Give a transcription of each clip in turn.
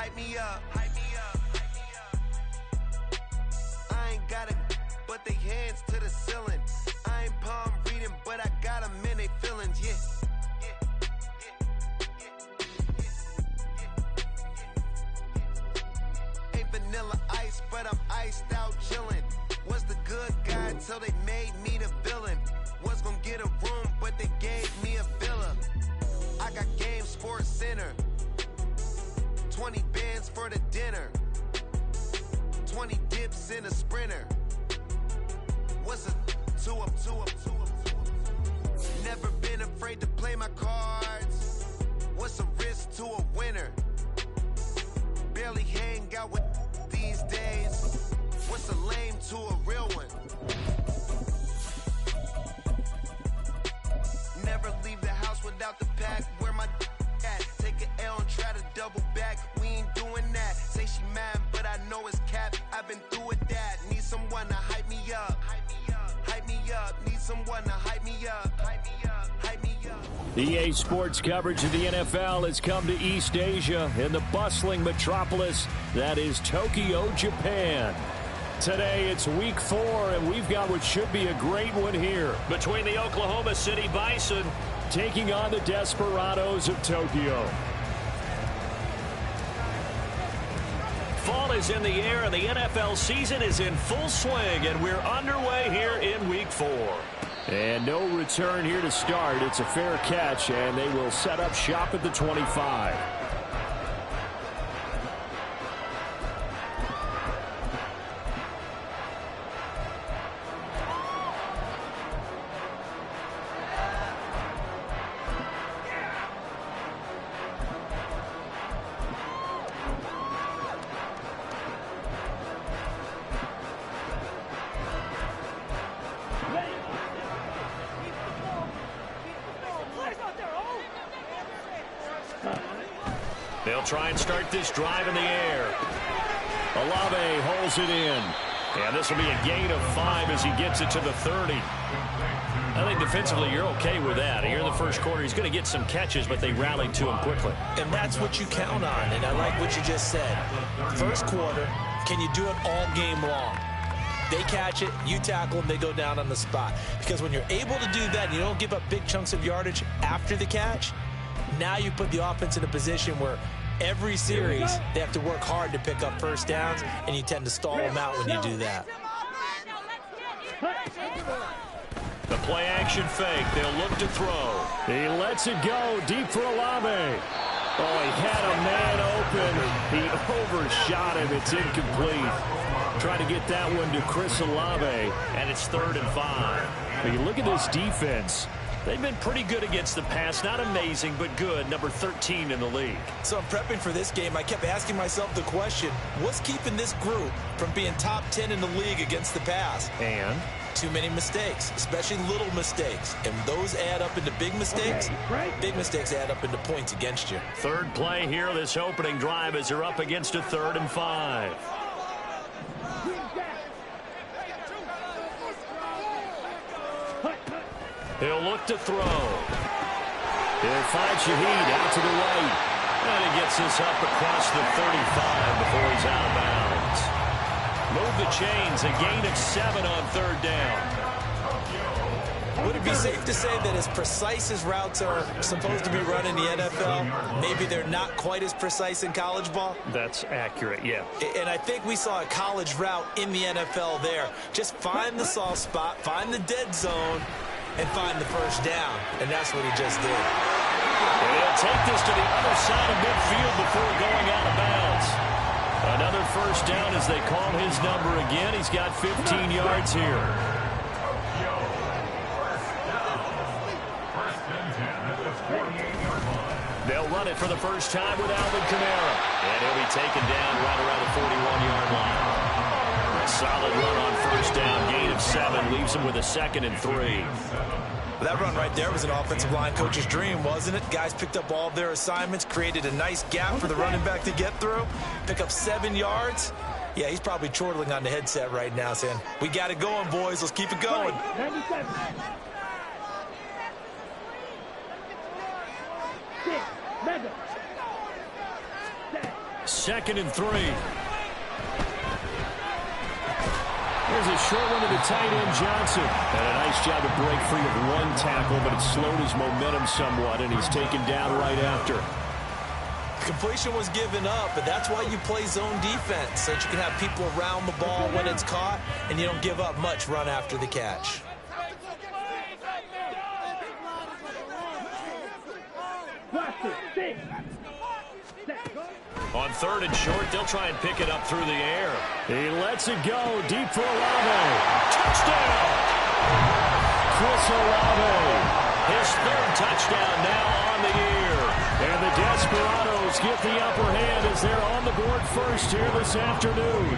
hype me up, hype me up, hype me up. I ain't got it, but they hands to the ceiling. I ain't palm reading, but I got them in they feelings, yeah. Ain't vanilla ice, but I'm iced out chillin'. Was the good guy till they made me the villain. Was gonna get a room, but they gave me a villa. I got game Sports Center. 20 bands for the dinner. 20 dips in a sprinter. What's a two up? Never been afraid to play my cards. What's a risk to a winner? Barely hang out with these days. What's a lame to a real one? Never leave the house without the pack. Where my at? Take an L and try to double back. We ain't doing that. Say she mad, but I know it's cap. I've been through with that. Need someone to hype me up. Hype me up. Hype me up. Need someone to hype me up. Hype me up. Hype me up. EA Sports coverage of the NFL has come to East Asia in the bustling metropolis that is Tokyo, Japan. Today it's week 4, and we've got what should be a great one here between the Oklahoma City Bison taking on the Desperados of Tokyo. Fall is in the air, and the NFL season is in full swing, and we're underway here in week 4. And no return here to start. It's a fair catch, and they will set up shop at the 25. They'll try and start this drive in the air. Olave holds it in. And this will be a gain of 5 as he gets it to the 30. I think defensively you're okay with that. Here in the first quarter, he's going to get some catches, but they rallied to him quickly. And that's what you count on, and I like what you just said. First quarter, can you do it all game long? They catch it, you tackle them, they go down on the spot. Because when you're able to do that, you don't give up big chunks of yardage after the catch, now you put the offense in a position where every series they have to work hard to pick up first downs, and you tend to stall them out when you do that. The play action fake. They'll look to throw. He lets it go deep for Olave. Oh, he had a man open. He overshot him. It's incomplete. Trying to get that one to Chris Olave, and it's 3rd and 5. When you look at this defense, they've been pretty good against the pass. Not amazing, but good. Number 13 in the league. So I'm prepping for this game. I kept asking myself the question, what's keeping this group from being top 10 in the league against the pass? And? Too many mistakes, especially little mistakes. And those add up into big mistakes. Big mistakes add up into points against you. Third play here, this opening drive, as they're up against a 3rd and 5. He'll look to throw. He'll find Shaheed out to the right. And he gets this up across the 35 before he's out of bounds. Move the chains, a gain of 7 on 3rd down. Would it be safe to say that as precise as routes are supposed to be run in the NFL, maybe they're not quite as precise in college ball? That's accurate, yeah. And I think we saw a college route in the NFL there. Just find the soft spot, find the dead zone, and find the first down. And that's what he just did. And he'll take this to the other side of midfield before going out of bounds. Another first down as they call his number again. He's got 15 yards here. They'll run it for the first time with Alvin Kamara. And he'll be taken down right around the 41-yard line. A solid run on first down. Gain of 7 leaves him with a 2nd and 3. That run right there was an offensive line coach's dream, wasn't it? Guys picked up all of their assignments, created a nice gap for the running back to get through, pick up 7 yards. Yeah, he's probably chortling on the headset right now saying, we got it going, boys. Let's keep it going. 2nd and 3. There's a short one to the tight end, Johnson. And a nice job to break free of one tackle, but it slowed his momentum somewhat, and he's taken down right after. Completion was given up, but that's why you play zone defense, so that you can have people around the ball when it's caught, and you don't give up much run after the catch. On 3rd and short, they'll try and pick it up through the air. He lets it go deep for Olave. Touchdown! Chris Olave. His 3rd touchdown now on the year. And the Desperados get the upper hand as they're on the board first here this afternoon.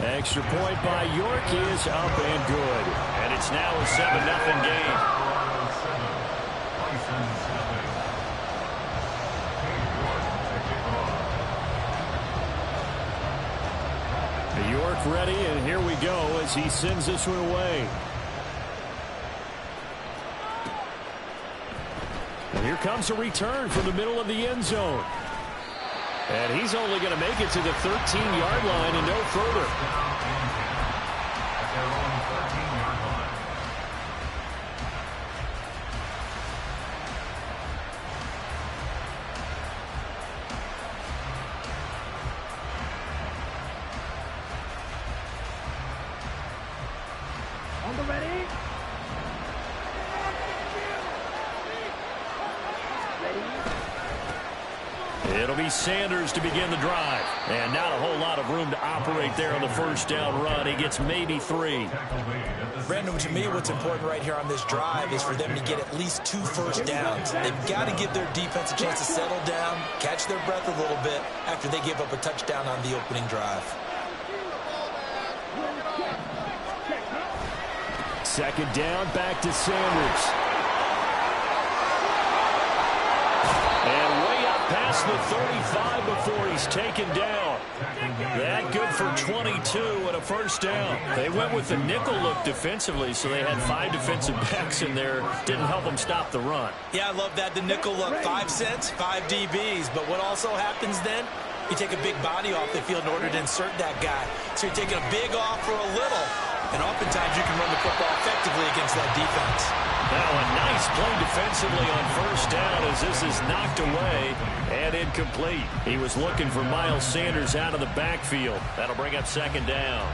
Extra point by York is up and good. And it's now a 7-0 game. York ready, and here we go as he sends this one away. And here comes a return from the middle of the end zone. And he's only going to make it to the 13-yard line and no further. It'll be Sanders to begin the drive. And not a whole lot of room to operate there on the first down run. He gets maybe 3. Brandon, to me, what's important right here on this drive is for them to get at least 2 first downs. They've got to give their defense a chance to settle down, catch their breath a little bit after they give up a touchdown on the opening drive. 2nd down, back to Sanders. And way up past the 35 before he's taken down. That good for 22 and a first down. They went with the nickel look defensively, so they had 5 defensive backs in there. Didn't help them stop the run. Yeah, I love that. The nickel look, 5 cents, 5 DBs. But what also happens then? You take a big body off the field in order to insert that guy. So you're taking a big off for a little. And oftentimes you can run the football effectively against that defense. Now a nice play defensively on first down as this is knocked away and incomplete. He was looking for Miles Sanders out of the backfield. That'll bring up 2nd down.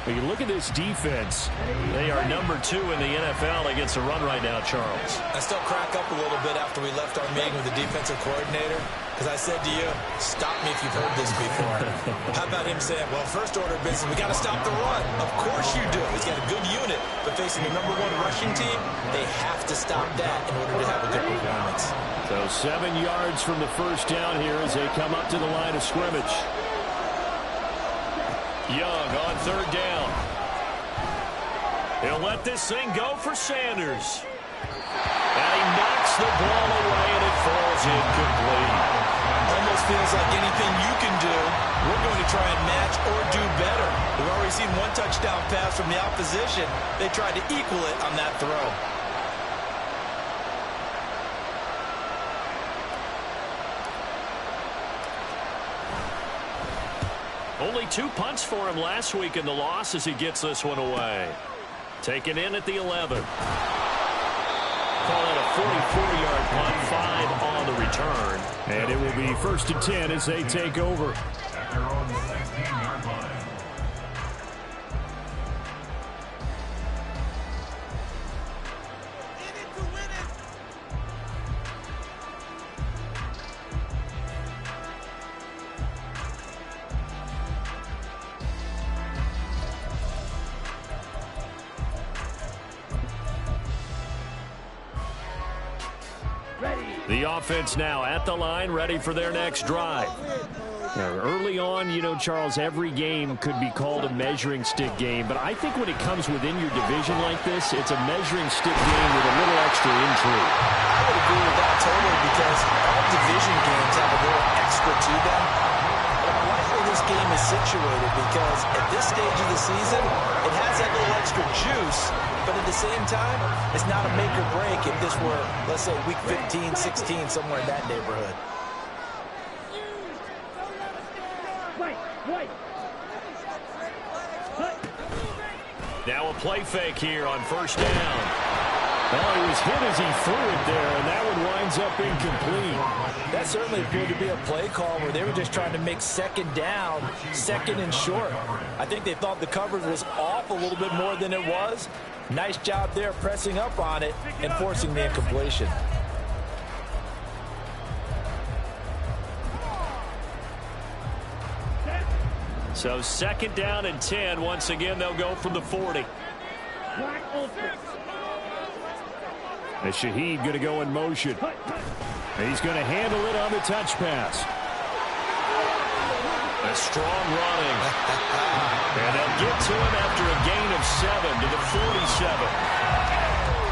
When you look at this defense, they are number 2 in the NFL against the run right now, Charles. I still crack up a little bit after we left our meeting with the defensive coordinator, because I said to you, stop me if you've heard this before. How about him saying, well, first order of business, we got to stop the run. Of course you do. He's got a good unit, but facing the number 1 rushing team, they have to stop that in order to have a good performance. So 7 yards from the first down here as they come up to the line of scrimmage. Young on 3rd down. He'll let this thing go for Sanders. And he knocks the ball away, and it falls incomplete. Almost feels like anything you can do, we're going to try and match or do better. We've already seen 1 touchdown pass from the opposition. They tried to equal it on that throw. Only 2 punts for him last week in the loss as he gets this one away. Taken in at the 11. Call it a 44-yard punt, 5 on the return. And it will be 1st and 10 as they take over. The offense now at the line, ready for their next drive. Now, early on, you know, Charles, every game could be called a measuring stick game, but I think when it comes within your division like this, it's a measuring stick game with a little extra intrigue. I would agree with that totally, because all division games have a little extra to them. But I like where this game is situated because at this stage of the season, it has that little extra juice, but at the same time, it's not a make or break if this were, let's say, week 15, 16, somewhere in that neighborhood. Now a play fake here on first down. Oh, he was hit as he threw it there, and that one winds up incomplete. That certainly appeared to be a play call where they were just trying to make second down, second and short. I think they thought the coverage was off a little bit more than it was. Nice job there pressing up on it and forcing the incompletion. So second down and 10. Once again, they'll go from the 40. And Shaheed going to go in motion. He's going to handle it on the touch pass. A strong running. And they'll get to him after a gain of 7 to the 47.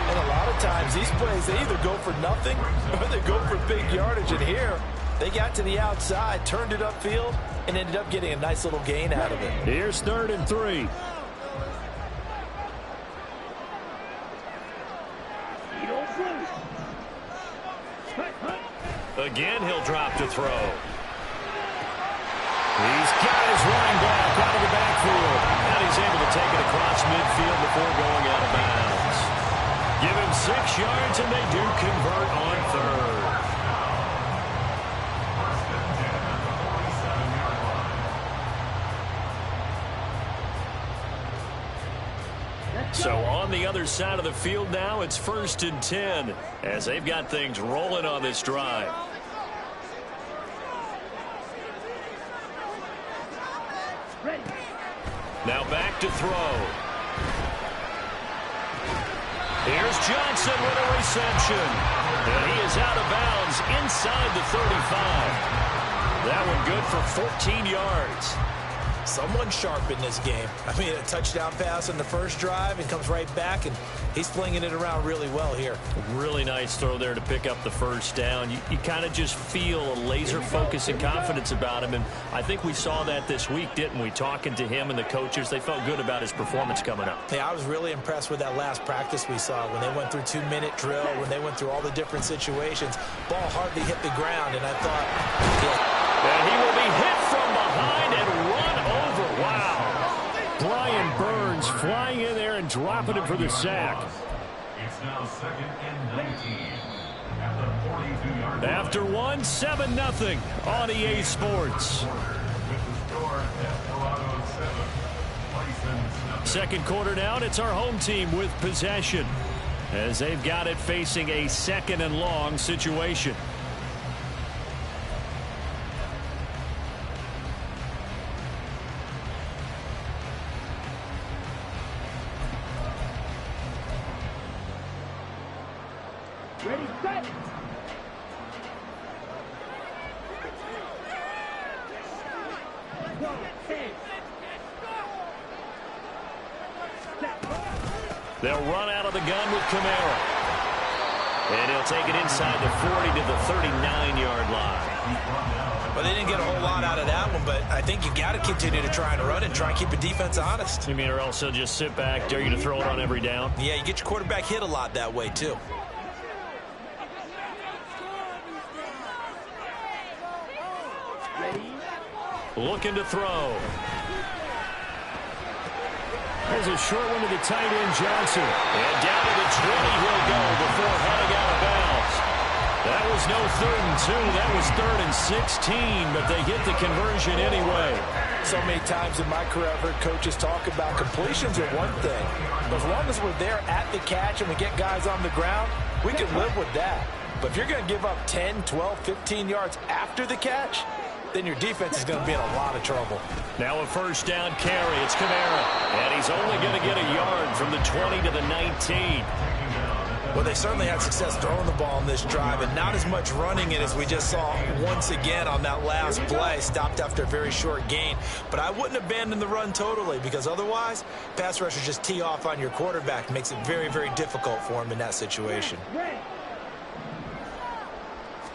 And a lot of times these plays, they either go for nothing or they go for big yardage. And here, they got to the outside, turned it upfield, and ended up getting a nice little gain out of it. Here's 3rd and 3. Again, he'll drop to throw. He's got his running back out of the backfield. And he's able to take it across midfield before going out of bounds. Give him 6 yards, and they do convert on 3rd. So on the other side of the field now, it's 1st and 10 as they've got things rolling on this drive. Now back to throw. Here's Johnson with a reception. And he is out of bounds inside the 35. That one good for 14 yards. Someone sharp in this game. I mean, a touchdown pass on the first drive and comes right back, and he's flinging it around really well here. Really nice throw there to pick up the first down. You kind of just feel a laser focus and confidence about him, and I think we saw that this week, didn't we? Talking to him and the coaches, they felt good about his performance coming up. Yeah, I was really impressed with that last practice we saw when they went through 2-minute drill, when they went through all the different situations. Ball hardly hit the ground, and I thought, and he will be hit from behind and run over. Wow. Brian Burns flying in there and dropping him for the sack. It's now 2nd and 19. At the 42-yard line. After 7-0 on EA Sports. Second quarter down, it's our home team with possession as they've got it facing a 2nd and long situation. Ready, set. They'll run out of the gun with Kamara. And he'll take it inside the 40 to the 39-yard line. Well, they didn't get a whole lot out of that one, but I think you got to continue to try and run and try and keep the defense honest. You mean or else they'll just sit back, dare you to throw it on every down? Yeah, you get your quarterback hit a lot that way, too. Looking to throw. There's a short one to the tight end, Johnson. And down to the 20 he'll go before heading out of bounds. That was no 3rd and 2. That was 3rd and 16, but they get the conversion anyway. So many times in my career, I've heard coaches talk about completions are one thing. But as long as we're there at the catch and we get guys on the ground, we can live with that. But if you're going to give up 10, 12, 15 yards after the catch, then your defense is going to be in a lot of trouble. Now a first down carry. It's Kamara. And he's only going to get a yard from the 20 to the 19. Well, they certainly had success throwing the ball on this drive, and not as much running it as we just saw once again on that last play. Stopped after a very short gain. But I wouldn't abandon the run totally, because otherwise, pass rushers just tee off on your quarterback. Makes it very, very difficult for him in that situation.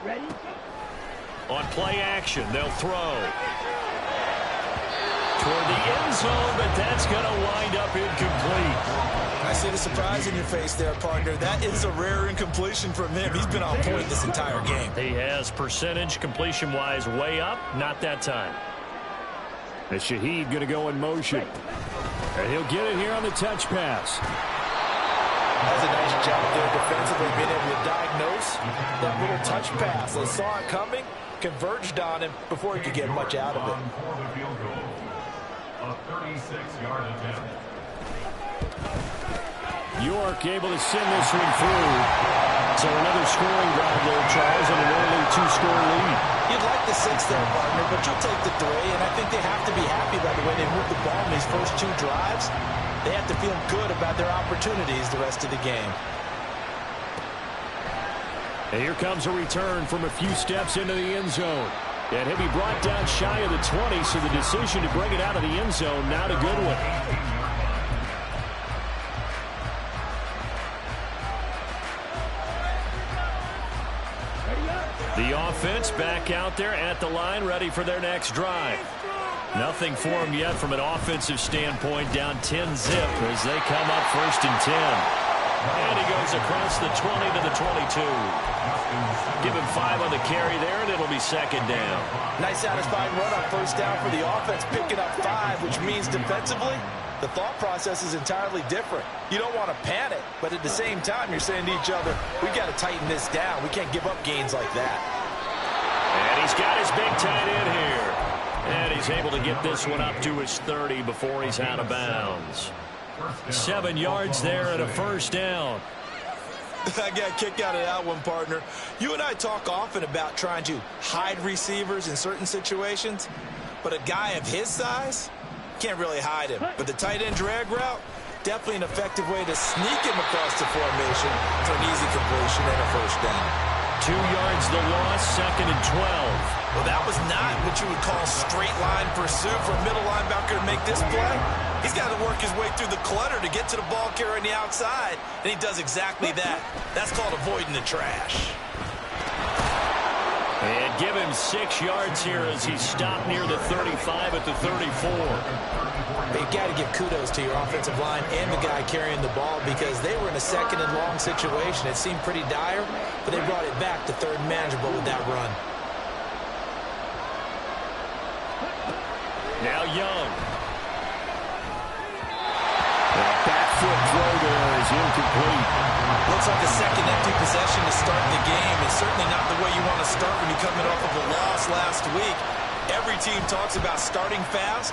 Ready? On play action, they'll throw. toward the end zone, but that's going to wind up incomplete. I see the surprise in your face there, partner. That is a rare incompletion from him. He's been on point this entire game. He has percentage completion-wise way up, not that time. And Shaheed going to go in motion. And he'll get it here on the touch pass. That's a nice job there defensively, being able to diagnose that little touch pass. They saw it coming, converged on him before he could get much out of it. For the field goal, a 36-yard attempt. York able to send this one through. So another scoring drive there, Charles, and an early two-score lead. You'd like the 6 there, partner, but you'll take the 3, and I think they have to be happy by the way they moved the ball in these first 2 drives. They have to feel good about their opportunities the rest of the game. And here comes a return from a few steps into the end zone. And he'll be brought down shy of the 20, so the decision to bring it out of the end zone, not a good one. The offense back out there at the line, ready for their next drive. Nothing for them yet from an offensive standpoint, down 10-zip as they come up 1st and 10. And he goes across the 20 to the 22. Give him 5 on the carry there, and it'll be 2nd down. Nice satisfying run on 1st down for the offense, picking up 5, which means defensively, the thought process is entirely different. You don't want to panic, but at the same time, you're saying to each other, we've got to tighten this down. We can't give up gains like that. And he's got his big tight end here. And he's able to get this one up to his 30 before he's out of bounds. 7 yards there and a 1st down. I got a kick out of that one, partner. You and I talk often about trying to hide receivers in certain situations, but a guy of his size can't really hide him. But the tight end drag route, definitely an effective way to sneak him across the formation for an easy completion and a 1st down. 2 yards the loss, 2nd and 12. Well, that was not what you would call straight line pursuit for a middle linebacker to make this play. He's got to work his way through the clutter to get to the ball carrier on the outside, and he does exactly that. That's called avoiding the trash. And give him 6 yards here as he stopped near the 35 at the 34. You've got to give kudos to your offensive line and the guy carrying the ball because they were in a 2nd and long situation. It seemed pretty dire, but they brought it back to 3rd and manageable with that run. Now Young. The back foot throw there is incomplete. Looks like a 2nd empty possession to start the game. It's certainly not the way you want to start when you're coming off of a loss last week. Every team talks about starting fast.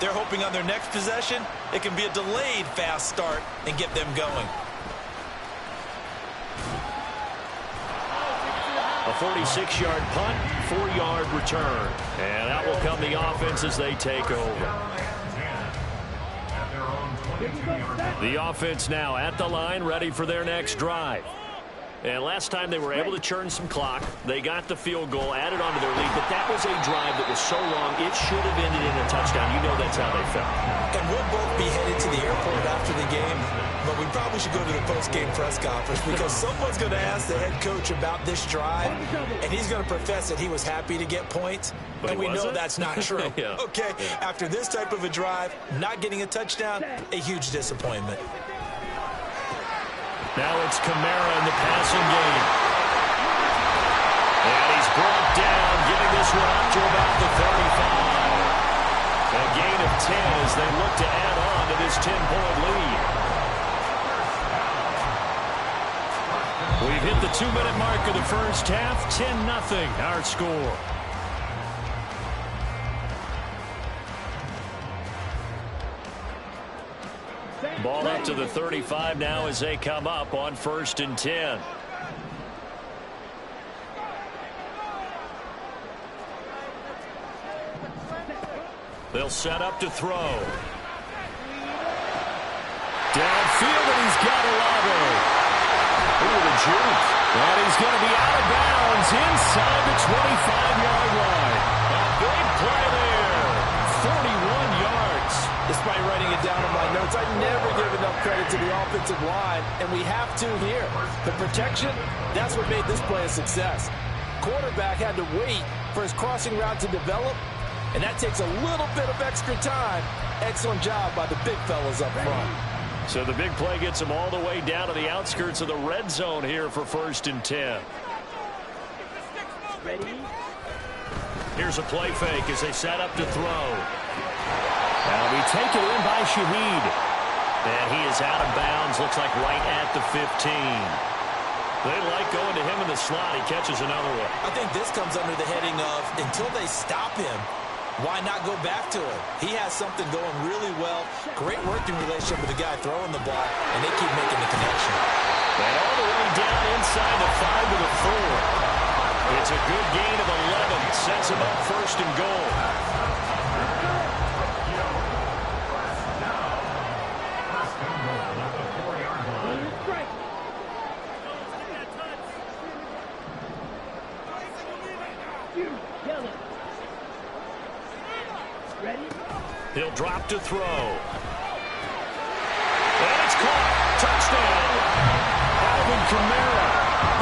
They're hoping on their next possession, it can be a delayed fast start and get them going. A 46-yard punt, 4-yard return. And out will come the offense as they take over. The offense now at the line, ready for their next drive. And last time they were able to churn some clock. They got the field goal, added on to their lead, but that was a drive that was so long, it should have ended in a touchdown. You know that's how they felt. And we'll both be headed to the airport after the game, but we probably should go to the post-game press conference because someone's going to ask the head coach about this drive, and he's going to profess that he was happy to get points, but we know that's not true. Yeah. Okay, after this type of a drive, not getting a touchdown, a huge disappointment. Now it's Kamara in the passing game. And he's brought down, getting this one up to about the 35. A gain of 10 as they look to add on to this 10-point lead. We've hit the 2-minute mark of the first half. 10-0 our score. Ball up to the 35 now as they come up on 1st and 10. They'll set up to throw. Downfield, and he's got Olave. Ooh, the juke. And he's going to be out of bounds inside the 25-yard line. A big play there. 41 yards. Despite writing it down in my notes, I never give enough credit to the offensive line, and we have to here. The protection, that's what made this play a success. Quarterback had to wait for his crossing route to develop, and that takes a little bit of extra time. Excellent job by the big fellas up front. So the big play gets them all the way down to the outskirts of the red zone here for 1st and 10. Ready? Here's a play fake as they set up to throw. That'll be taken in by Shaheed. And he is out of bounds, looks like right at the 15. They like going to him in the slot. He catches another one. I think this comes under the heading of until they stop him, why not go back to him? He has something going really well. Great working relationship with the guy throwing the ball, and they keep making the connection. And all the way down inside the 5 to the 4. It's a good gain of 11. Sets him up 1st and goal. He'll drop to throw. And it's caught. Touchdown. Alvin Kamara.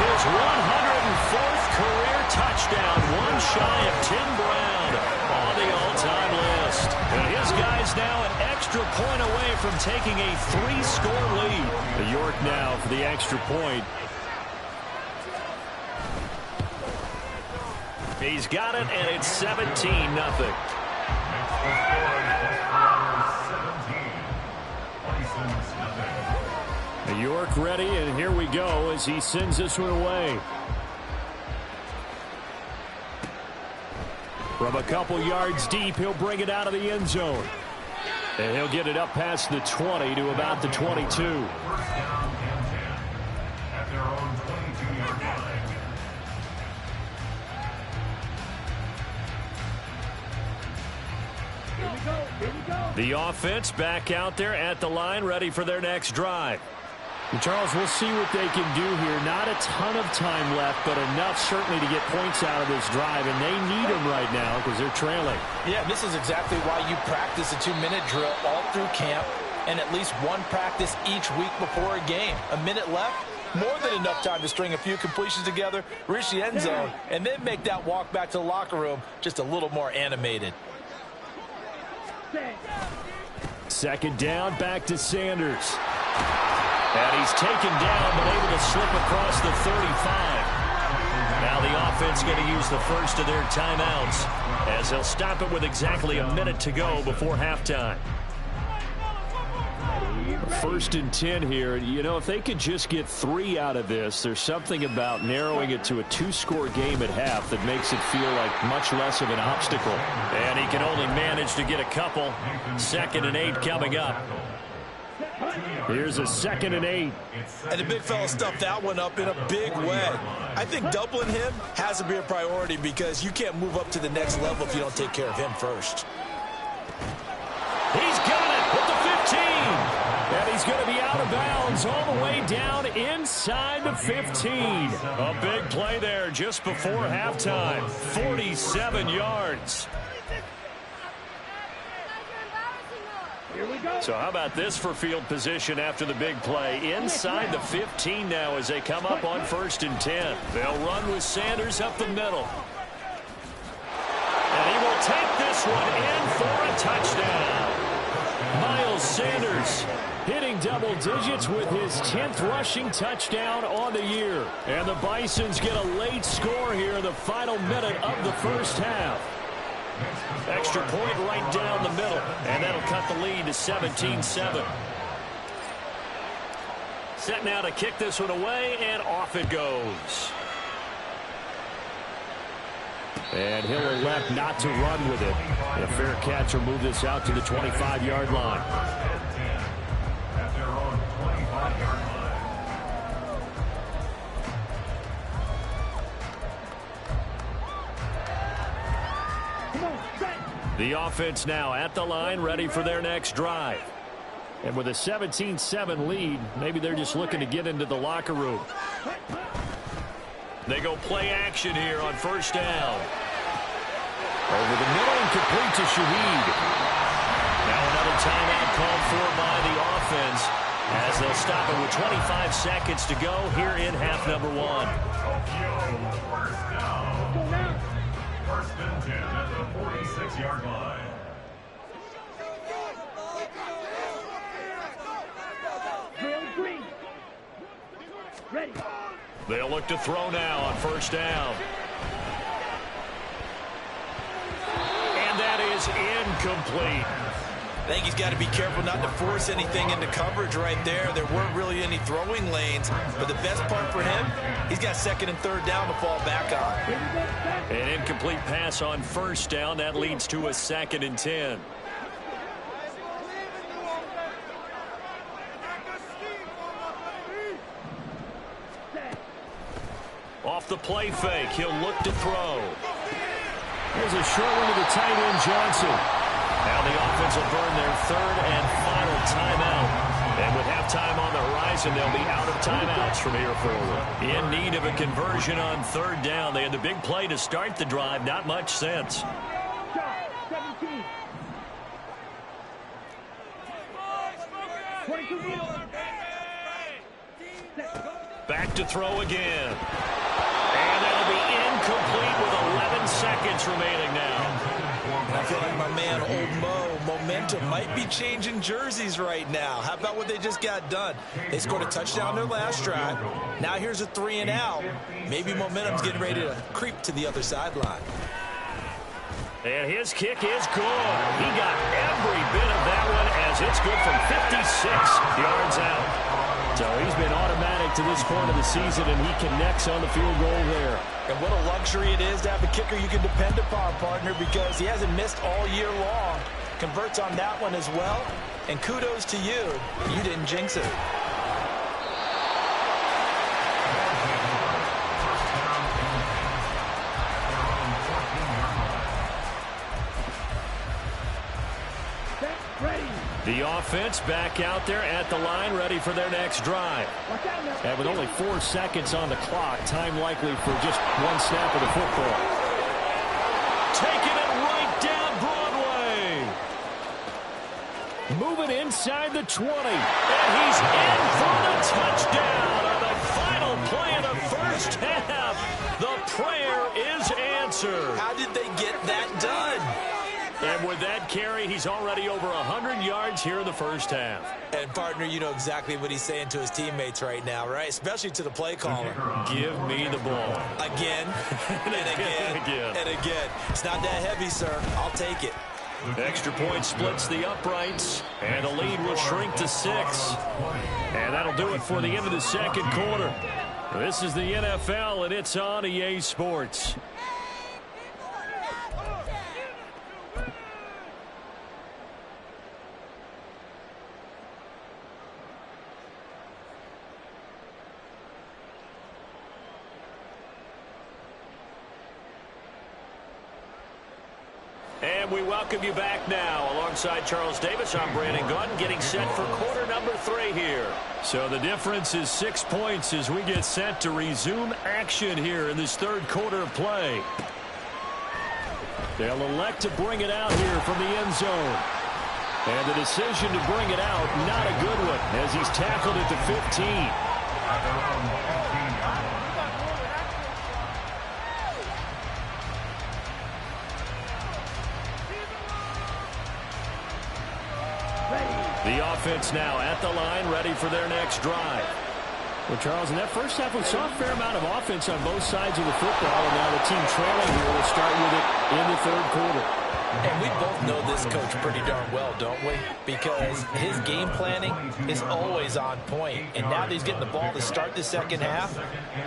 His 104th career touchdown. One shy of Tim Brown on the all-time list. And his guys now an extra point away from taking a 3-score lead. York now for the extra point. He's got it, and it's 17-0. York ready, and here we go as he sends this one away. From a couple yards deep, he'll bring it out of the end zone. And he'll get it up past the 20 to about the 22. At their own 22-yard line. Here we go. Here we go. The offense back out there at the line, ready for their next drive. And Charles, we'll see what they can do here. Not a ton of time left, but enough certainly to get points out of this drive, and they need them right now because they're trailing. Yeah, this is exactly why you practice a 2-minute drill all through camp and at least one practice each week before a game. A minute left, more than enough time to string a few completions together, reach the end zone, and then make that walk back to the locker room just a little more animated. 2nd down, back to Sanders. And he's taken down, but able to slip across the 35. Now the offense going to use the first of their timeouts as they'll stop it with exactly a minute to go before halftime. 1st and 10 here. You know, if they could just get 3 out of this, there's something about narrowing it to a 2-score game at half that makes it feel like much less of an obstacle. And he can only manage to get a couple. 2nd and 8 coming up. Here's a 2nd and 8. And the big fella stuffed that one up in a big way. I think doubling him has to be a priority because you can't move up to the next level if you don't take care of him first. He's got it with the 15. And he's going to be out of bounds all the way down inside the 15. A big play there just before halftime. 47 yards. So how about this for field position after the big play? Inside the 15 now as they come up on 1st and 10. They'll run with Sanders up the middle. And he will take this one in for a touchdown. Miles Sanders hitting double digits with his 10th rushing touchdown on the year. And the Bisons get a late score here in the final minute of the first half. Extra point right down the middle, and that'll cut the lead to 17-7. Set now to kick this one away, and off it goes. And he'll elect not to run with it. A fair catch will move this out to the 25-yard line. At their own 25-yard line. The offense now at the line, ready for their next drive. And with a 17-7 lead, maybe they're just looking to get into the locker room. They go play action here on 1st down. Over the middle and complete to Shaheed. Now another timeout called for by the offense as they'll stop it with 25 seconds to go here in half number 1. Tokyo, 1st down. 1st and 10 at the 46. 6-yard line. Green. Ready. They'll look to throw now on first down. And that is incomplete. I think he's got to be careful not to force anything into coverage right there. There weren't really any throwing lanes, but the best part for him, he's got second and third down to fall back on. An incomplete pass on first down. That leads to a 2nd and 10. Off the play fake, he'll look to throw. Here's a short one to the tight end, Johnson. Now the offense will burn their 3rd and final timeout. And with halftime on the horizon, they'll be out of timeouts from here forward. In need of a conversion on 3rd down. They had the big play to start the drive. Not much sense. Back to throw again. And that'll be incomplete with 11 seconds remaining now. I feel like my man, Old Mo, momentum might be changing jerseys right now. How about what they just got done? They scored a touchdown their last drive. Now here's a 3 and out. Maybe momentum's getting ready to creep to the other sideline. And his kick is good. He got every bit of that one as it's good from 56 yards out. So he's been automatic to this point of the season, and he connects on the field goal there. And what a luxury it is to have a kicker you can depend upon, partner, because he hasn't missed all year long. Converts on that one as well. And kudos to you. You didn't jinx it. The offense back out there at the line, ready for their next drive. And with only 4 seconds on the clock, time likely for just one snap of the football. Taking it right down Broadway. Moving inside the 20. And he's in for the touchdown on the final play of the first half. The prayer is answered. How did they get that done? And with that carry, he's already over 100 yards here in the first half. And, partner, you know exactly what he's saying to his teammates right now, right? Especially to the play caller. Give me the ball. Again, and again, and again. It's not that heavy, sir. I'll take it. Extra point splits the uprights, and the lead will shrink to 6. And that'll do it for the end of the second quarter. This is the NFL, and it's on EA Sports. And we welcome you back now. Alongside Charles Davis, I'm Brandon Gunn, getting set for quarter number 3 here. So the difference is 6 points as we get set to resume action here in this third quarter of play. They'll elect to bring it out here from the end zone. And the decision to bring it out, not a good one, as he's tackled at the 15. The offense now at the line, ready for their next drive. Well, Charles, in that first half, we saw a fair amount of offense on both sides of the football, and now the team trailing here will start with it in the third quarter. And we both know this coach pretty darn well, don't we? Because his game planning is always on point. And now that he's getting the ball to start the second half,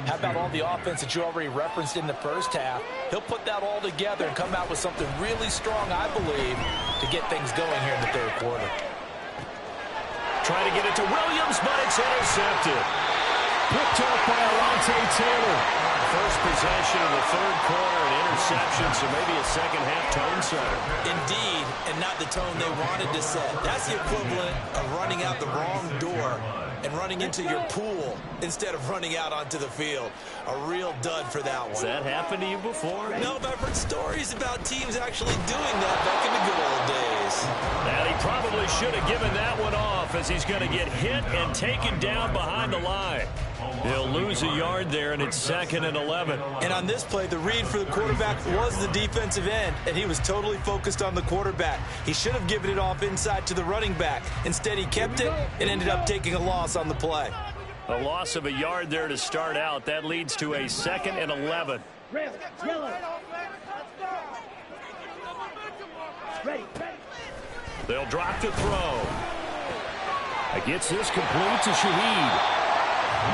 how about all the offense that you already referenced in the first half? He'll put that all together and come out with something really strong, I believe, to get things going here in the third quarter. Trying to get it to Williams, but it's intercepted. Picked up by Alontae Taylor. First possession of the third quarter, an interception, so maybe a second-half tone setter. Indeed, and not the tone they wanted to set. That's the equivalent of running out the wrong door and running into your pool instead of running out onto the field. A real dud for that one. Has that happened to you before? No, but I've heard stories about teams actually doing that back in the good old days. And he probably should have given that one off as he's going to get hit and taken down behind the line. He'll lose a yard there, and it's 2nd and 11. And on this play, the read for the quarterback was the defensive end, and he was totally focused on the quarterback. He should have given it off inside to the running back. Instead, he kept it and ended up taking a loss on the play. A loss of a yard there to start out. That leads to a 2nd and 11. Red, yellow. Ready. They'll drop to throw. Gets this complete to Shaheed. 9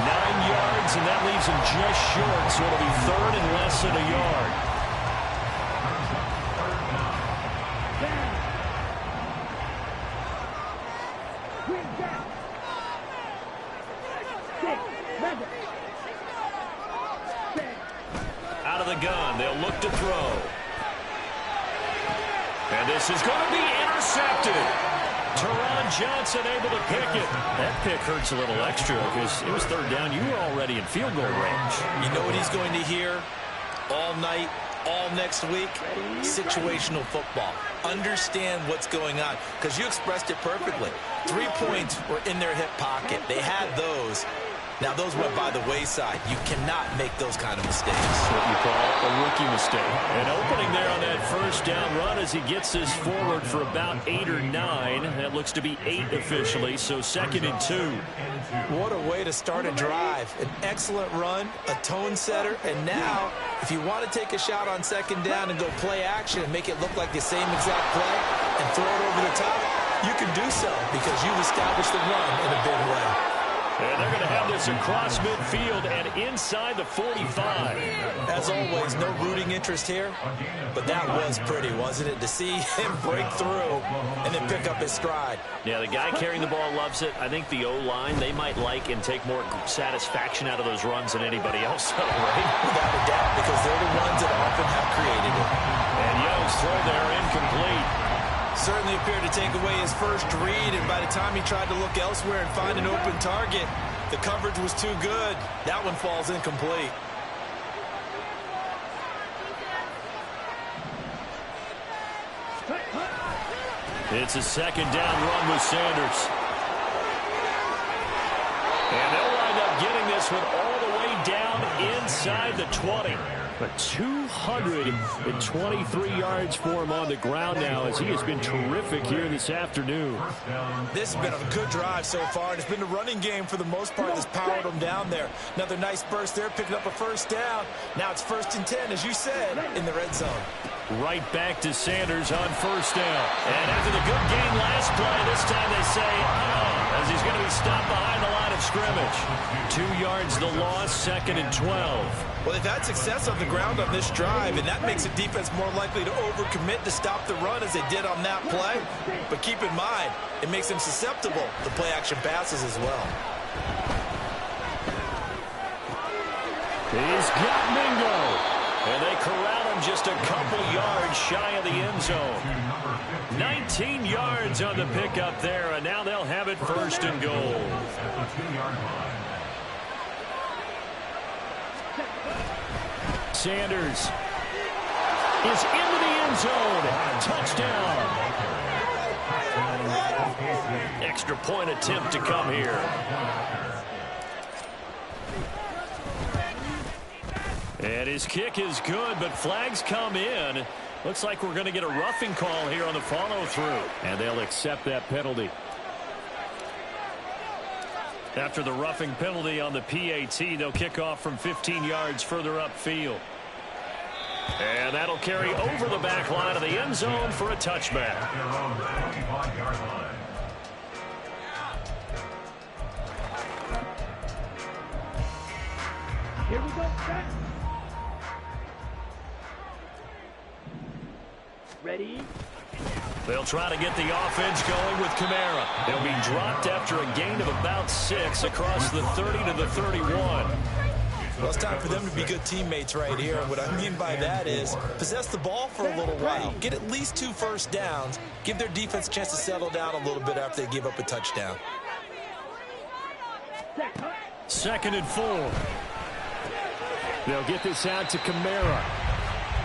yards, and that leaves him just short, so it'll be 3rd and less than a yard. Out of the gun, they'll look to throw. And this is going to be intercepted. Teron Johnson able to pick it. That pick hurts a little extra because it was 3rd down. You were already in field goal range. You know what he's going to hear all night, all next week? Situational football. Understand what's going on, because you expressed it perfectly. 3 points were in their hip pocket. They had those. Now, those went by the wayside. You cannot make those kind of mistakes. What you call a rookie mistake. An opening there on that 1st down run as he gets this forward for about 8 or 9. That looks to be 8 officially, so 2nd and 2. What a way to start a drive. An excellent run, a tone setter, and now, if you want to take a shot on 2nd down and go play action and make it look like the same exact play and throw it over the top, you can do so because you've established the run in a big way. And they're going to have this across midfield and inside the 45. As always, no rooting interest here, but that was pretty, wasn't it, to see him break through and then pick up his stride. Yeah, the guy carrying the ball loves it. I think the O-line, they might like and take more satisfaction out of those runs than anybody else, right? Without a doubt, because they're the ones that often have created it. And Young's throw there incomplete. Certainly appeared to take away his first read, and by the time he tried to look elsewhere and find an open target, the coverage was too good. That one falls incomplete. It's a 2nd down run with Sanders. And they'll wind up getting this one all the way down inside the 20. But 223 yards for him on the ground now as he has been terrific here this afternoon. This has been a good drive so far, and it's been the running game for the most part that's powered him down there. Another nice burst there, picking up a 1st down. Now it's 1st and 10, as you said, in the red zone. Right back to Sanders on 1st down. And after the good game last play, this time they say, as he's going to be stopped behind the line of scrimmage. 2 yards the loss, 2nd and 12. Well, they've had success on the ground on this drive, and that makes the defense more likely to overcommit to stop the run as they did on that play. But keep in mind, it makes them susceptible to play-action passes as well. He's got Mingo. And they corral him just a couple yards shy of the end zone. 19 yards on the pickup there, and now they'll have it 1st and goal. Sanders is into the end zone. Touchdown. Extra point attempt to come here. And his kick is good, but flags come in. Looks like we're going to get a roughing call here on the follow-through. And they'll accept that penalty. After the roughing penalty on the PAT, they'll kick off from 15 yards further upfield. And that'll carry over the back line of the end zone for a touchback. Here we go, set. Ready? They'll try to get the offense going with Kamara. They'll be dropped after a gain of about 6 across the 30 to the 31. Well, it's time for them to be good teammates right here. And what I mean by that is possess the ball for a little while. Get at least 2 first downs. Give their defense a chance to settle down a little bit after they give up a touchdown. 2nd and 4. They'll get this out to Kamara.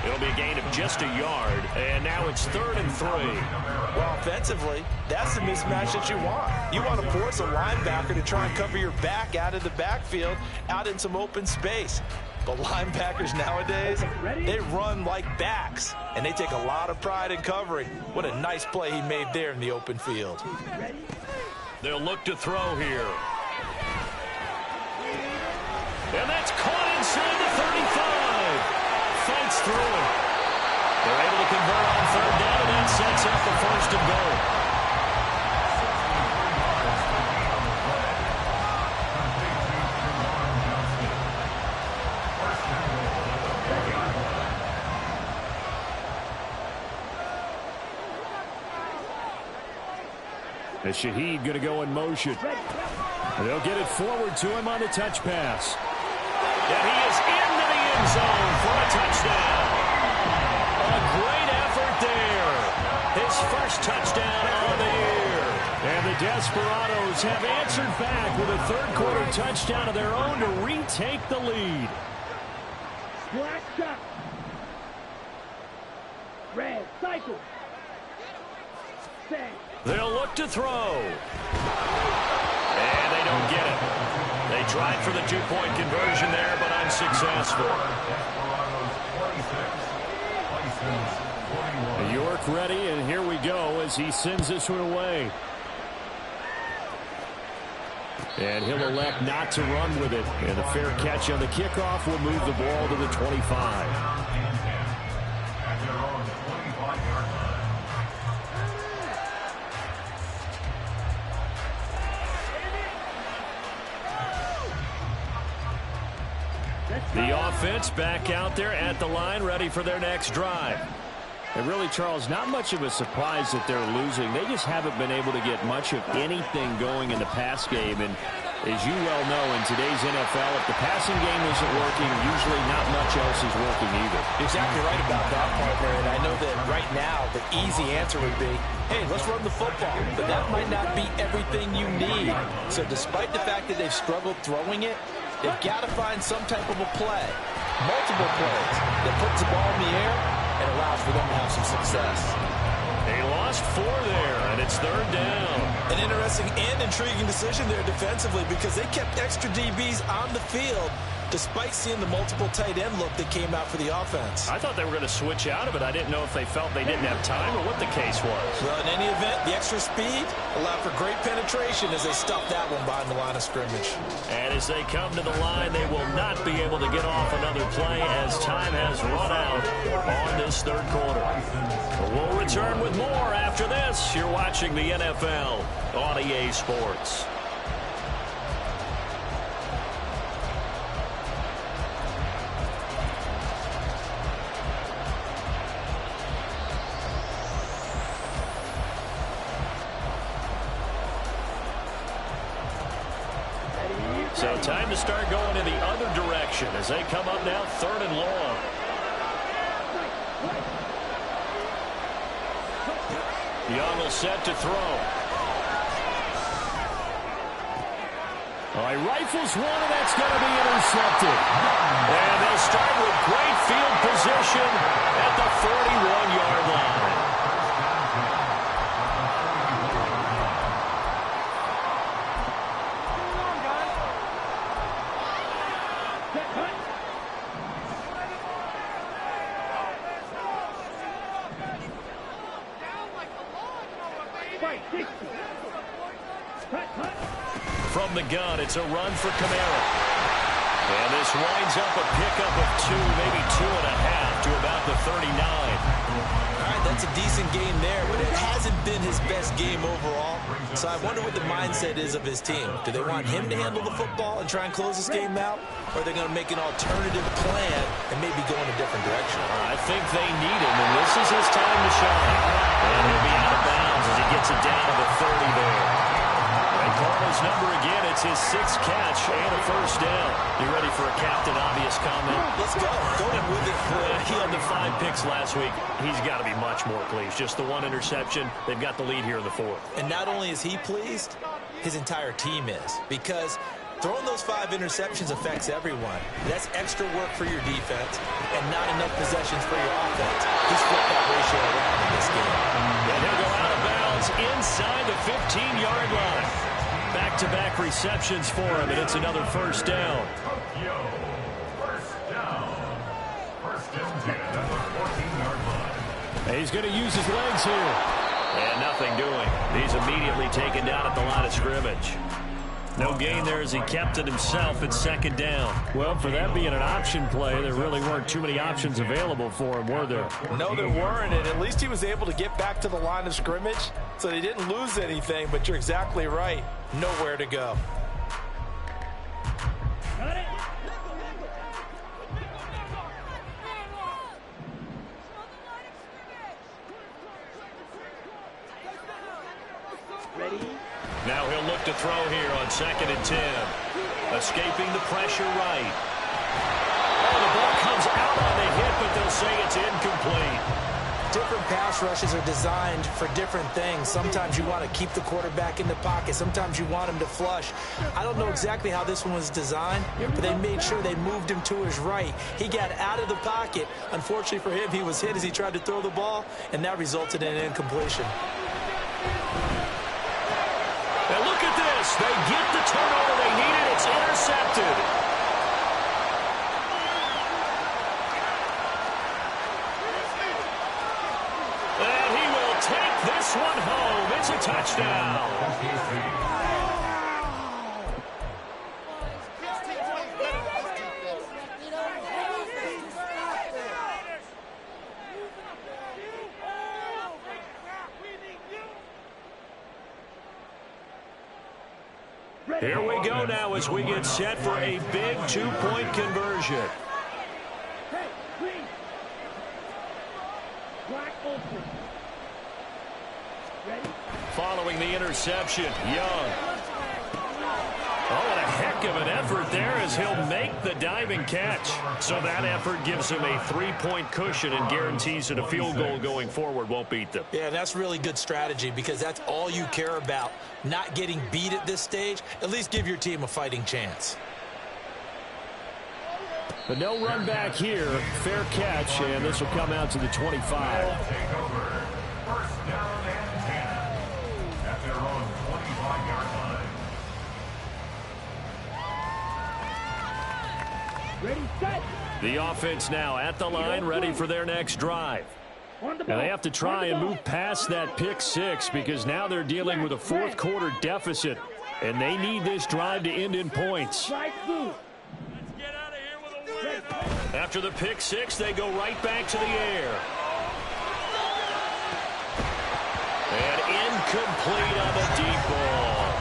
It'll be a gain of just a yard, and now it's 3rd and 3. Well, offensively, that's the mismatch that you want. You want to force a linebacker to try and cover your back out of the backfield, out in some open space. But linebackers nowadays, they run like backs, and they take a lot of pride in covering. What a nice play he made there in the open field. They'll look to throw here. And that's caught inside the 35. Fights through it. They're able to convert on 3rd down, and that sets up the 1st and goal. As Shaheed going to go in motion. They'll get it forward to him on the touch pass. And he is into the end zone for a touchdown. A great effort there. His first touchdown on the year. And the Desperados have answered back with a 3rd quarter touchdown of their own to retake the lead. Black shot. Red cycle. Set. They'll look to throw. And they don't get it. They tried for the 2-point conversion there, but unsuccessful. York ready, and here we go as he sends this one away. And he'll elect not to run with it. And a fair catch on the kickoff will move the ball to the 25. The offense back out there at the line, ready for their next drive. And really, Charles, not much of a surprise that they're losing. They just haven't been able to get much of anything going in the pass game. And as you well know, in today's NFL, if the passing game isn't working, usually not much else is working either. Exactly right about that, partner. And I know that right now the easy answer would be, hey, let's run the football. But that might not be everything you need. So despite the fact that they've struggled throwing it, they've got to find some type of a play, multiple plays, that puts the ball in the air and allows for them to have some success. They lost 4 there, and it's 3rd down. An interesting and intriguing decision there defensively because they kept extra DBs on the field despite seeing the multiple tight end look that came out for the offense. I thought they were going to switch out of it. I didn't know if they felt they didn't have time or what the case was. Well, in any event, the extra speed allowed for great penetration as they stuffed that one behind the line of scrimmage. And as they come to the line, they will not be able to get off another play as time has run out on this 3rd quarter. We'll return with more after this. You're watching the NFL on EA Sports. So time to start going in the other direction as they come up now 3rd and long. Young will set to throw. He rifles one, and that's going to be intercepted. And they'll start with great field position at the 41-yard line. From the gun, it's a run for Kamara. And this winds up a pickup of 2, maybe 2.5 to about the 39. All right, that's a decent game there, but it hasn't been his best game overall. So I wonder what the mindset is of his team. Do they want him to handle the football and try and close this game out? Or are they going to make an alternative plan and maybe go in a different direction? I think they need him, and this is his time to shine. And he'll be out of bounds as he gets it down to the 30 there. And call his number again. It's his 6th catch and a 1st down. You ready for a Captain Obvious comment? Let's go. Go in with it. He had the 5 picks last week. He's got to be much more pleased. Just the 1 interception. They've got the lead here in the 4th. And not only is he pleased, his entire team is. Because Throwing those 5 interceptions affects everyone. That's extra work for your defense and not enough possessions for your offense. He's flipped that ratio around in this game. And he'll go out of bounds inside the 15-yard line. Back-to-back receptions for him, and it's another first down. First down. First and 10 at the 14-yard line. He's going to use his legs here. And nothing doing. He's immediately taken down at the line of scrimmage. No gain there as he kept it himself at second down. Well, for that being an option play, there really weren't too many options available for him, were there? No, there weren't, and at least he was able to get back to the line of scrimmage, so they didn't lose anything, but you're exactly right. Nowhere to go. Got it. Ready? Now he'll look to throw here on 2nd and 10. Escaping the pressure right. Oh, the ball comes out on the hit, but they'll say it's incomplete. Different pass rushes are designed for different things. Sometimes you want to keep the quarterback in the pocket. Sometimes you want him to flush. I don't know exactly how this one was designed, but they made sure they moved him to his right. He got out of the pocket. Unfortunately for him, he was hit as he tried to throw the ball, and that resulted in an incompletion. And look at this. They get the turnover they needed. It's intercepted. And he will take this one home. It's a touchdown. Here we go now as we get set for a big 2-point conversion. Hey, please. Black open. Ready? Following the interception, Young. Oh, and a heck of an effort there as he'll make the diving catch. So that effort gives him a 3-point cushion and guarantees that a field goal going forward won't beat them. Yeah, that's really good strategy because that's all you care about. Not getting beat at this stage. At least give your team a fighting chance. But no run back here. Fair catch, and this will come out to the 25. Take over. First down and 10 at their own 25-yard line. Ready, set. The offense now at the line, ready for their next drive. On the And ball. they have to try and move past that pick six because now they're dealing with a fourth-quarter deficit, and they need this drive to end in points. Strike through. After the pick six, they go right back to the air. And incomplete on the deep ball.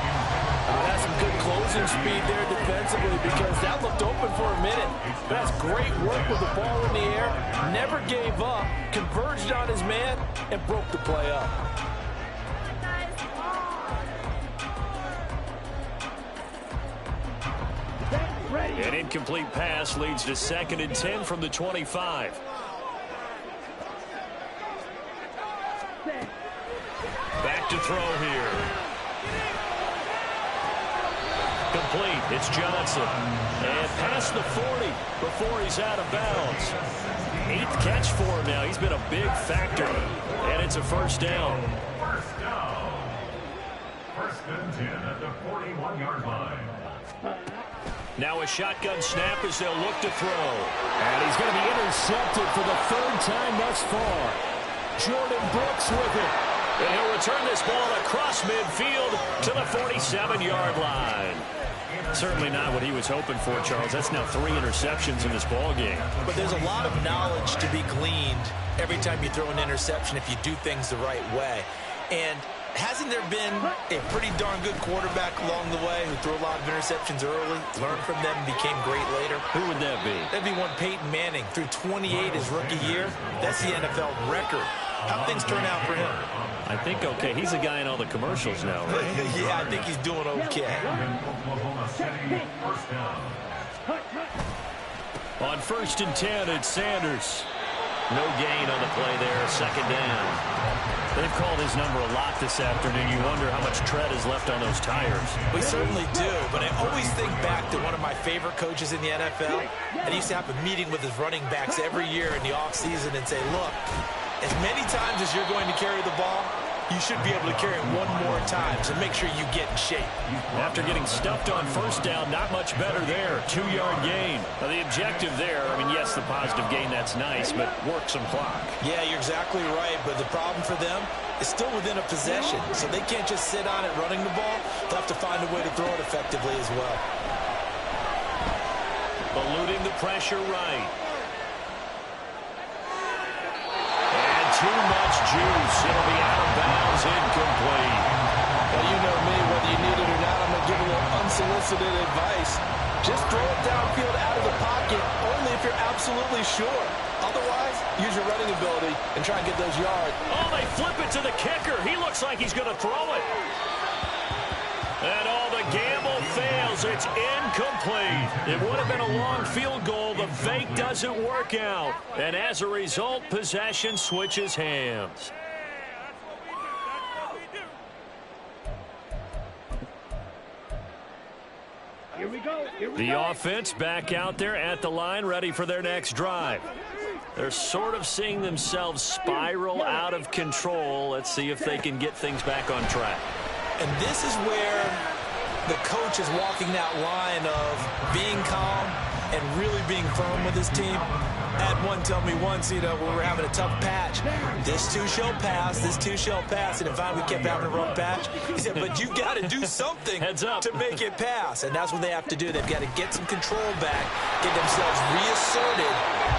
That's some good closing speed there defensively because that looked open for a minute. That's great work with the ball in the air. Never gave up, converged on his man, and broke the play up. Ready. An incomplete pass leads to 2nd and 10 from the 25. Set. Back to throw here. Complete. It's Johnson. And past the 40 before he's out of bounds. 8th catch for him now. He's been a big factor. And it's a first down. First down. First and 10 at the 41-yard line. Now a shotgun snap as they'll look to throw. And he's going to be intercepted for the 3rd time thus far. Jordan Brooks with it. And he'll return this ball across midfield to the 47-yard line. Certainly not what he was hoping for, Charles. That's now 3 interceptions in this ball game. But there's a lot of knowledge to be gleaned every time you throw an interception if you do things the right way. And hasn't there been a pretty darn good quarterback along the way who threw a lot of interceptions early, learned from them, and became great later? Who would that be? That'd be one Peyton Manning. Threw 28 his rookie year. That's the NFL record. How'd things turn out for him? I think okay. He's a guy in all the commercials now, right? Yeah, I think he's doing okay. Oklahoma City, first down. On 1st and 10, it's Sanders. No gain on the play there, second down. They've called his number a lot this afternoon. You wonder how much tread is left on those tires. We certainly do, but I always think back to one of my favorite coaches in the NFL. And he used to have a meeting with his running backs every year in the offseason and say, look, as many times as you're going to carry the ball, you should be able to carry it one more time, so make sure you get in shape. After getting stuffed on first down, not much better there. 2-yard gain. Now, the objective there, I mean, yes, the positive gain, that's nice, but work some clock. Yeah, you're exactly right, but the problem for them is still within a possession, so they can't just sit on it running the ball. They'll have to find a way to throw it effectively as well. Eluding the pressure right. Too much juice. It'll be out of bounds, incomplete. Well, you know me, whether you need it or not, I'm going to give a little unsolicited advice. Just throw it downfield out of the pocket, only if you're absolutely sure. Otherwise, use your running ability and try and get those yards. Oh, they flip it to the kicker. He looks like he's going to throw it. And all the gamble fails. It's incomplete. It would have been a long field goal. The fake doesn't work out. And as a result, possession switches hands. Here we go. The offense back out there at the line, ready for their next drive. They're sort of seeing themselves spiral out of control. Let's see if they can get things back on track. And this is where the coach is walking that line of being calm and really being firm with his team. I had one tell me once, when we were having a tough patch, this too shall pass, this too shall pass. And finally we kept having a rough patch. He said, but you got to do something Heads up. to make it pass. And that's what they have to do. They've got to get some control back, get themselves reasserted,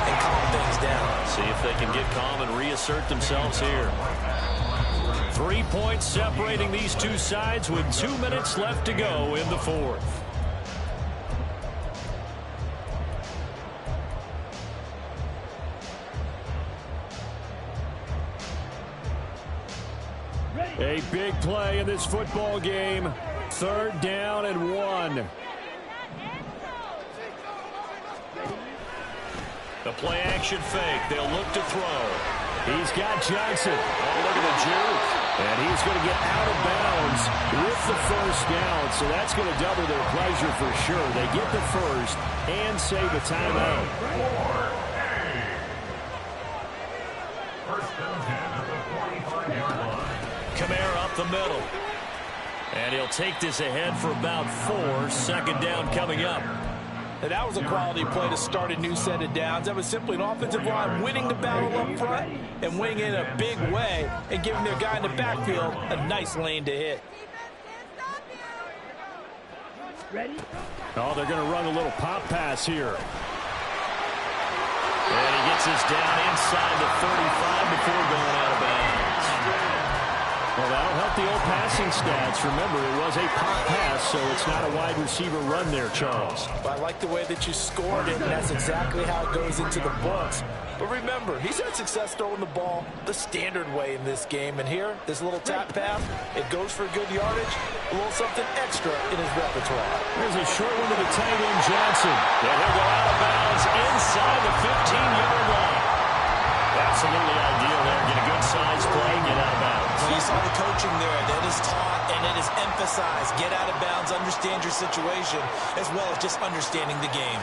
and calm things down. See if they can get calm and reassert themselves here. 3 points separating these two sides with 2 minutes left to go in the fourth. A big play in this football game. 3rd down and 1. The play action fake. They'll look to throw. He's got Johnson. Oh, look at the juke. And he's going to get out of bounds with the first down. So that's going to double their pleasure for sure. They get the first and save a timeout. First and 10 at the 45-yard line. Kamara up the middle. And he'll take this ahead for about 4. 2nd down coming up. And that was a quality play to start a new set of downs. That was simply an offensive line winning the battle up front and winning in a big way and giving their guy in the backfield a nice lane to hit. Ready? Oh, they're going to run a little pop pass here. And he gets this down inside the 35 before going out of bounds. Well, that'll help the old passing stats. Remember, it was a pop pass, so it's not a wide receiver run there, Charles. But I like the way that you scored it, and that's exactly how it goes into the books. But remember, he's had success throwing the ball the standard way in this game. And here, this little tap pass, it goes for good yardage, a little something extra in his repertoire. Here's a short one to the tight end, Johnson. And he'll go out of bounds inside the 15-yard line. Absolutely ideal there. Get a good size play, get out of bounds. Well, you saw the coaching there. That is taught and it is emphasized. Get out of bounds, understand your situation, as well as just understanding the game.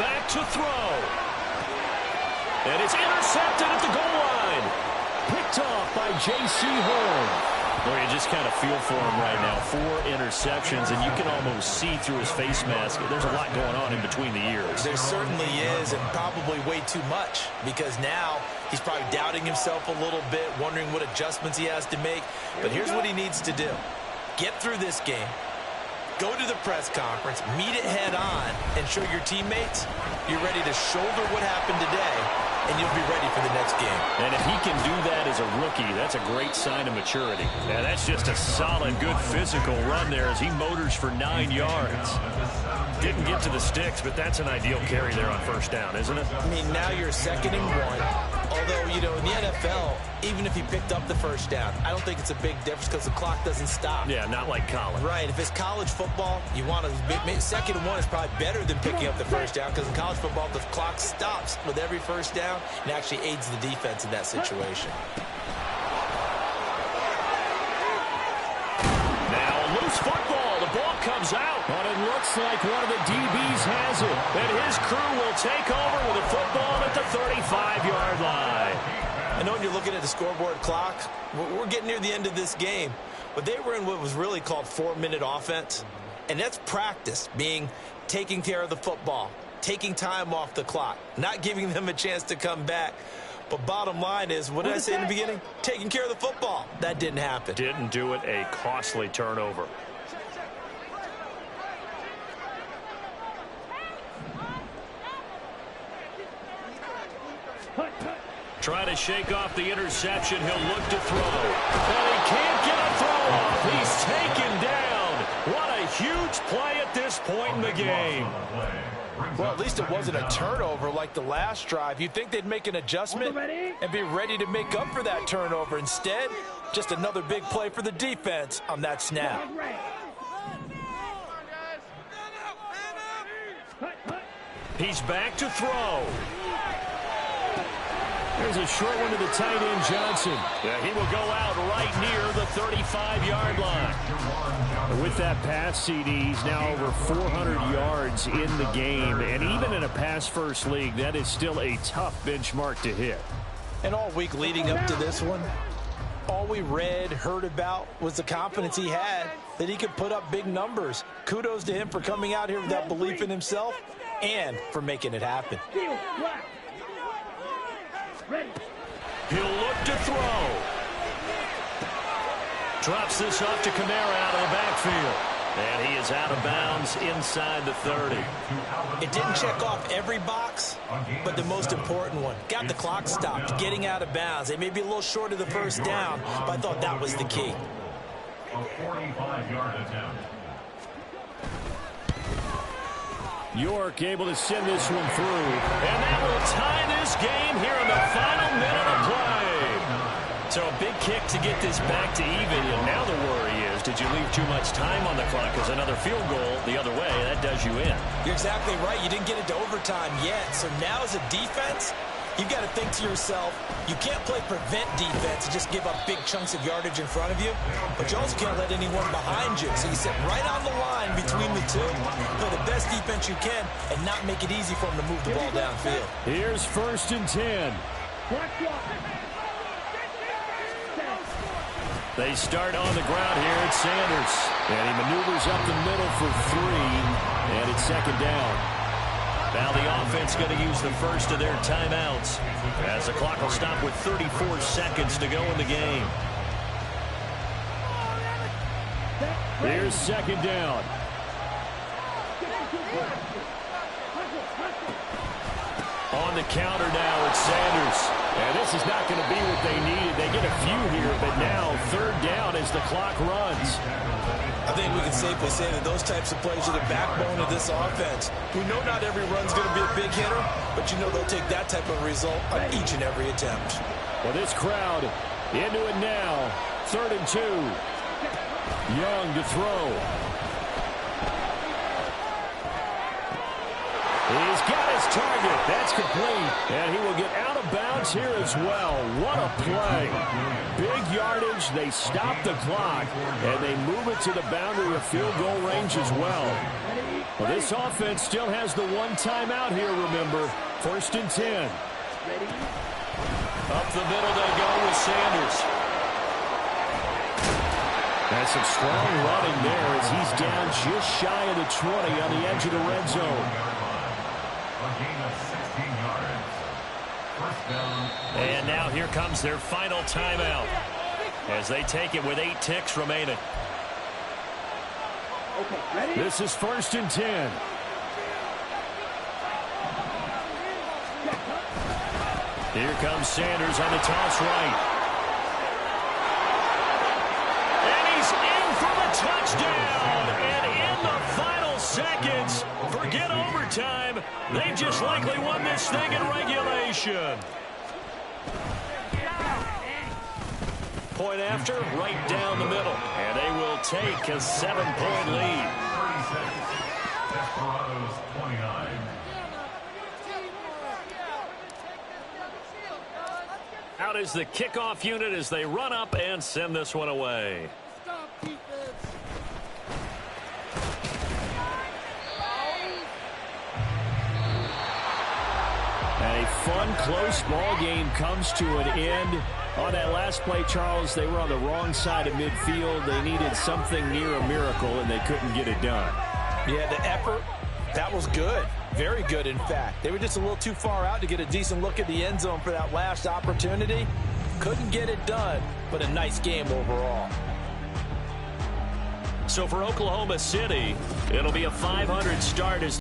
Back to throw. And it's intercepted at the goal line. Picked off by J.C. Horn. Well, you just kind of feel for him right now. 4 interceptions, and you can almost see through his face mask. There's a lot going on in between the ears. There certainly is, and probably way too much, because now he's probably doubting himself a little bit, wondering what adjustments he has to make. But here's what he needs to do. Get through this game. Go to the press conference, meet it head on, and show your teammates you're ready to shoulder what happened today, and you'll be ready for the next game. And if he can do that as a rookie, that's a great sign of maturity. Yeah, that's just a solid, good physical run there as he motors for 9 yards. Didn't get to the sticks, but that's an ideal carry there on first down, isn't it? I mean, now you're 2nd and 1. Although, you know, in the NFL, even if he picked up the first down, I don't think it's a big difference because the clock doesn't stop. Yeah, not like college. Right. If it's college football, you want to, second and one is probably better than picking up the first down because in college football, the clock stops with every first down and actually aids the defense in that situation. Now a loose football. The ball comes out, but it looks like one of the DBs has it. And his crew will take over with a football at the 35-yard line. I know when you're looking at the scoreboard clock, we're getting near the end of this game, but they were in what was really called 4-minute offense, and that's practice, being taking care of the football, taking time off the clock, not giving them a chance to come back. But bottom line is, what did I say in the beginning? Taking care of the football. That didn't happen. Didn't do it. A costly turnover. Trying to shake off the interception. He'll look to throw. And he can't get a throw off. He's taken down. What a huge play at this point in the game. Well, at least it wasn't a turnover like the last drive. You'd think they'd make an adjustment and be ready to make up for that turnover. Instead, just another big play for the defense on that snap. He's back to throw. There's a short one to the tight end, Johnson. Yeah, he will go out right near the 35-yard line. With that pass, CD's now over 400 yards in the game. And even in a pass-first league, that is still a tough benchmark to hit. And all week leading up to this one, all we read, heard about was the confidence he had that he could put up big numbers. Kudos to him for coming out here with that belief in himself and for making it happen. He'll look to throw. Drops this off to Kamara out of the backfield. And he is out of bounds inside the 30. It didn't check off every box, but the most important one. Got the clock stopped, getting out of bounds. They may be a little short of the first down, but I thought that was the key. A 45-yard attempt. York able to send this one through. And that will tie this game here in the final minute of play. So a big kick to get this back to even. And now the worry is, did you leave too much time on the clock? Because another field goal the other way, that does you in. You're exactly right. You didn't get into overtime yet. So now as a defense, you've got to think to yourself, you can't play prevent defense and just give up big chunks of yardage in front of you, but you also can't let anyone behind you. So you sit right on the line between the two, play the best defense you can, and not make it easy for them to move the ball downfield. Here's 1st and 10. They start on the ground here at Sanders. And he maneuvers up the middle for 3, and it's 2nd down. Now the offense going to use the first of their timeouts as the clock will stop with 34 seconds to go in the game. Here's 2nd down. On the counter now, it's Sanders. And this is not going to be what they needed. They get a few here, but now 3rd down as the clock runs. I think we can safely say that those types of plays are the backbone of this offense. We know not every run's going to be a big hitter, but you know they'll take that type of result on each and every attempt. Well, this crowd into it now. 3rd and 2. Young to throw. He's got his target. That's complete. And he will get out of bounds here as well. What a play. Big yardage. They stop the clock. And they move it to the boundary of field goal range as well. Well, this offense still has the one timeout here, remember. 1st and 10. Up the middle they go with Sanders. That's some strong running there as he's down just shy of the 20 on the edge of the red zone. A gain of 16 yards. 1st down. And now here comes their final timeout as they take it with 8 ticks remaining. This is 1st and 10. Here comes Sanders on the toss right. And he's in for the touchdown. And in the final seconds, forget overtime. They just likely won this thing in regulation. point after, right down the middle. And they will take a 7-point lead. 30 seconds. Desperados 29. Out is the kickoff unit as they run up and send this one away. And a fun, close ball game comes to an end. On that last play, Charles, they were on the wrong side of midfield. They needed something near a miracle, and they couldn't get it done. Yeah, the effort, that was good. Very good, in fact. They were just a little too far out to get a decent look at the end zone for that last opportunity. Couldn't get it done, but a nice game overall. So for Oklahoma City, it'll be a 500 start as